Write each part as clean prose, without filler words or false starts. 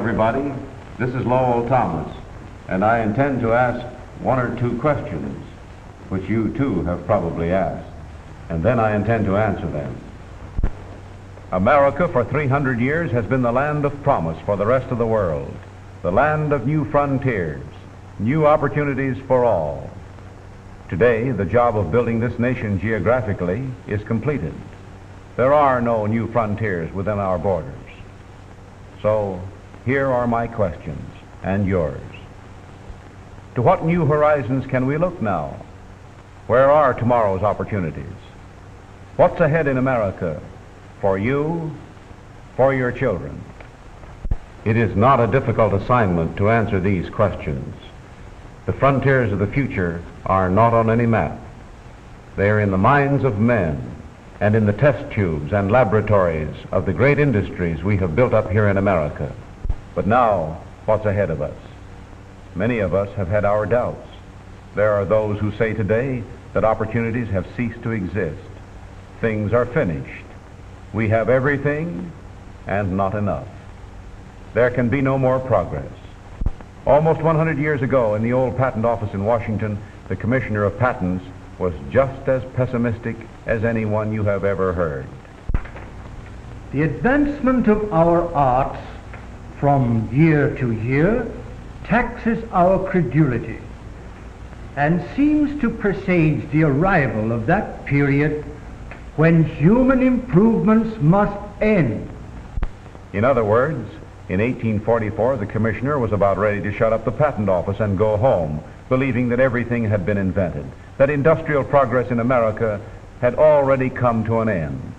everybody. This is Lowell Thomas, and I intend to ask one or two questions, which you too have probably asked, and then I intend to answer them. America for 300 years has been the land of promise for the rest of the world, the land of new frontiers, new opportunities for all. Today, the job of building this nation geographically is completed. There are no new frontiers within our borders. So, here are my questions, and yours. To what new horizons can we look now? Where are tomorrow's opportunities? What's ahead in America for you, for your children? It is not a difficult assignment to answer these questions. The frontiers of the future are not on any map. They are in the minds of men and in the test tubes and laboratories of the great industries we have built up here in America. But now, what's ahead of us? Many of us have had our doubts. There are those who say today that opportunities have ceased to exist. Things are finished. We have everything and not enough. There can be no more progress. Almost 100 years ago, in the old patent office in Washington, the Commissioner of Patents was just as pessimistic as anyone you have ever heard. The advancement of our arts from year to year taxes our credulity and seems to presage the arrival of that period when human improvements must end. In other words, in 1844, the Commissioner was about ready to shut up the patent office and go home, believing that everything had been invented, that industrial progress in America had already come to an end.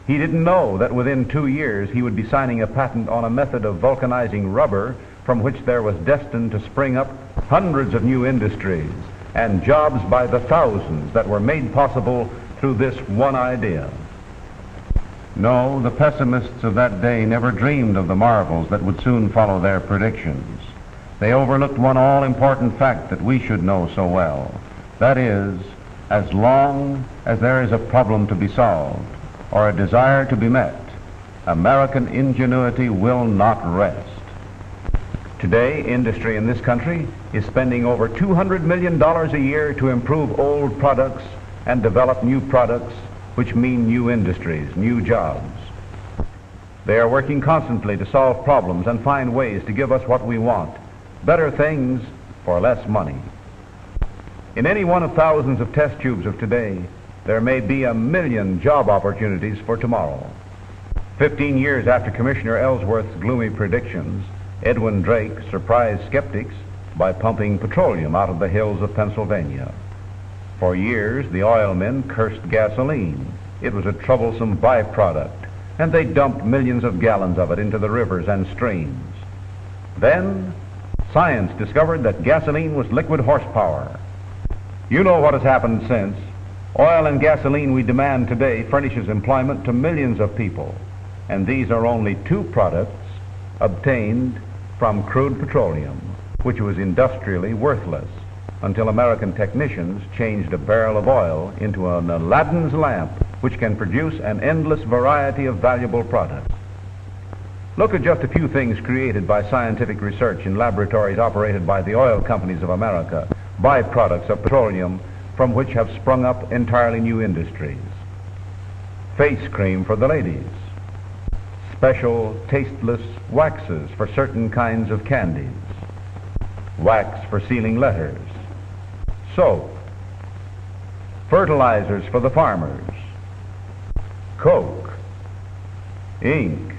He didn't know that within 2 years he would be signing a patent on a method of vulcanizing rubber from which there was destined to spring up hundreds of new industries and jobs by the thousands that were made possible through this one idea. No, the pessimists of that day never dreamed of the marvels that would soon follow their predictions. They overlooked one all-important fact that we should know so well. That is, as long as there is a problem to be solved or a desire to be met, American ingenuity will not rest. Today, industry in this country is spending over $200 million a year to improve old products and develop new products, which mean new industries, new jobs. They are working constantly to solve problems and find ways to give us what we want, better things for less money. In any one of thousands of test tubes of today, there may be 1 million job opportunities for tomorrow. 15 years after Commissioner Ellsworth's gloomy predictions, Edwin Drake surprised skeptics by pumping petroleum out of the hills of Pennsylvania. For years, the oil men cursed gasoline. It was a troublesome byproduct, and they dumped millions of gallons of it into the rivers and streams. Then, science discovered that gasoline was liquid horsepower. You know what has happened since. Oil and gasoline we demand today furnishes employment to millions of people, and these are only two products obtained from crude petroleum, which was industrially worthless until American technicians changed a barrel of oil into an Aladdin's lamp, which can produce an endless variety of valuable products. Look at just a few things created by scientific research in laboratories operated by the oil companies of America, byproducts of petroleum from which have sprung up entirely new industries. Face cream for the ladies, special tasteless waxes for certain kinds of candies, wax for sealing letters, soap, fertilizers for the farmers, coke, ink,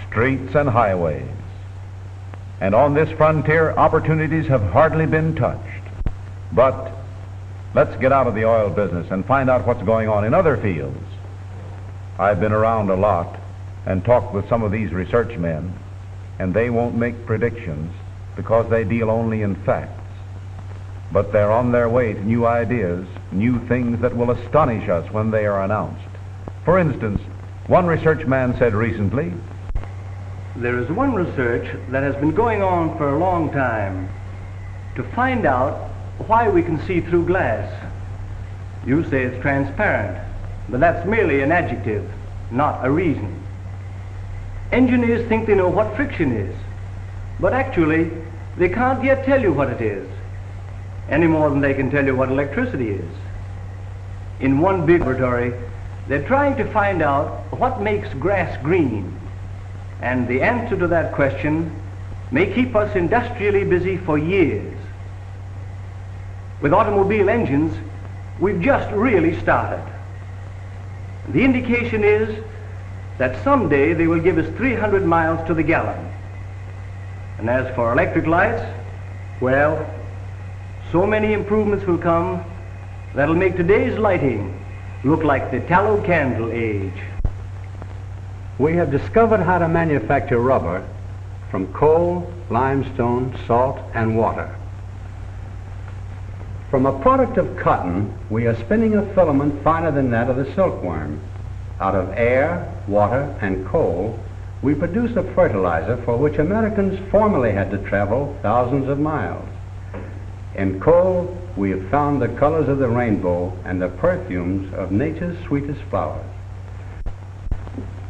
streets and highways. And on this frontier, opportunities have hardly been touched. But let's get out of the oil business and find out what's going on in other fields. I've been around a lot and talked with some of these research men, and they won't make predictions because they deal only in facts. But they're on their way to new ideas, new things that will astonish us when they are announced. For instance, one research man said recently, "There is one research that has been going on for a long time to find out why we can see through glass. You say it's transparent, but that's merely an adjective, not a reason. Engineers think they know what friction is, but actually they can't yet tell you what it is, any more than they can tell you what electricity is. In one big laboratory, they're trying to find out what makes grass green, and the answer to that question may keep us industrially busy for years. With automobile engines, we've just really started. The indication is that someday they will give us 300 miles to the gallon. And as for electric lights, well, so many improvements will come that'll make today's lighting look like the tallow candle age. We have discovered how to manufacture rubber from coal, limestone, salt, and water. From a product of cotton, we are spinning a filament finer than that of the silkworm. Out of air, water, and coal, we produce a fertilizer for which Americans formerly had to travel thousands of miles. In coal, we have found the colors of the rainbow and the perfumes of nature's sweetest flowers.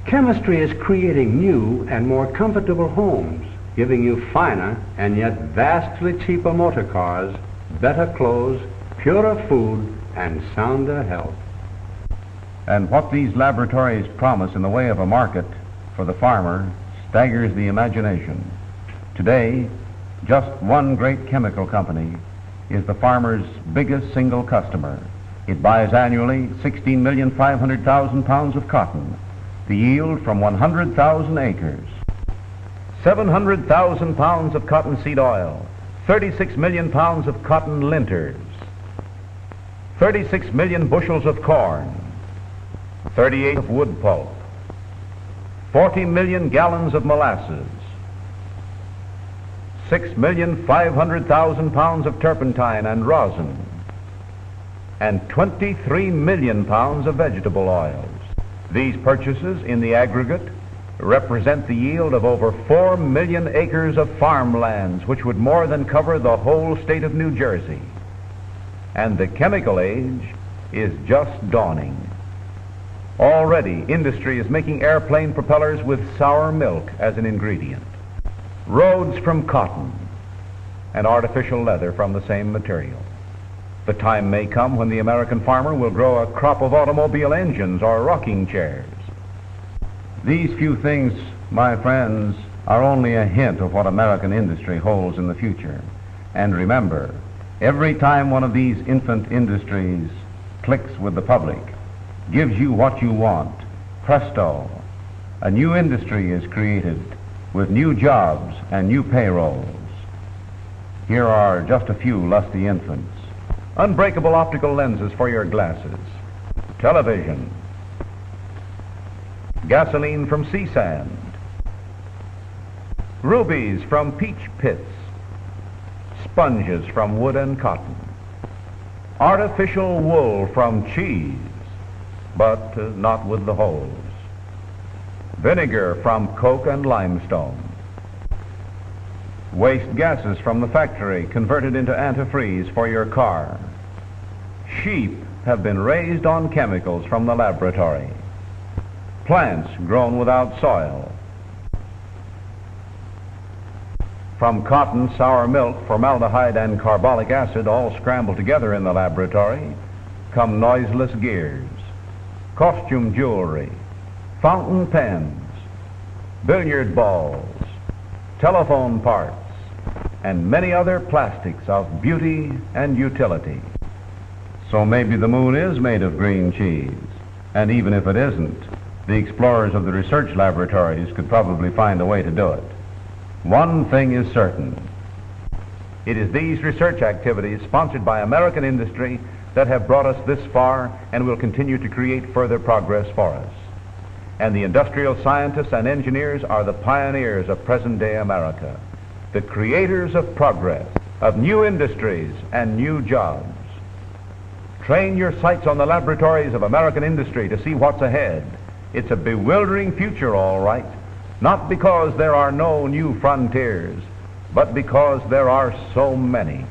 Chemistry is creating new and more comfortable homes, giving you finer and yet vastly cheaper motor cars, better clothes, purer food, and sounder health. And what these laboratories promise in the way of a market for the farmer staggers the imagination. Today, just one great chemical company is the farmer's biggest single customer. It buys annually 16,500,000 pounds of cotton, the yield from 100,000 acres. 700,000 pounds of cottonseed oil, 36 million pounds of cotton linters, 36 million bushels of corn, 38 of wood pulp, 40 million gallons of molasses, 6,500,000 pounds of turpentine and rosin, and 23 million pounds of vegetable oils. These purchases in the aggregate represent the yield of over 4 million acres of farmlands, which would more than cover the whole state of New Jersey. And the chemical age is just dawning. Already, industry is making airplane propellers with sour milk as an ingredient, roads from cotton, and artificial leather from the same material. The time may come when the American farmer will grow a crop of automobile engines or rocking chairs. These few things, my friends, are only a hint of what American industry holds in the future. And remember, every time one of these infant industries clicks with the public, gives you what you want, presto, a new industry is created with new jobs and new payrolls. Here are just a few lusty infants. Unbreakable optical lenses for your glasses, television, gasoline from sea sand, rubies from peach pits, sponges from wood and cotton, artificial wool from cheese, but not with the holes, vinegar from coke and limestone, waste gases from the factory converted into antifreeze for your car. Sheep have been raised on chemicals from the laboratory. Plants grown without soil. From cotton, sour milk, formaldehyde, and carbolic acid all scrambled together in the laboratory come noiseless gears, costume jewelry, fountain pens, billiard balls, telephone parts, and many other plastics of beauty and utility. So maybe the moon is made of green cheese, and even if it isn't, the explorers of the research laboratories could probably find a way to do it. One thing is certain. It is these research activities sponsored by American industry that have brought us this far and will continue to create further progress for us. And the industrial scientists and engineers are the pioneers of present-day America, the creators of progress, of new industries and new jobs. Train your sights on the laboratories of American industry to see what's ahead. It's a bewildering future, all right, not because there are no new frontiers, but because there are so many.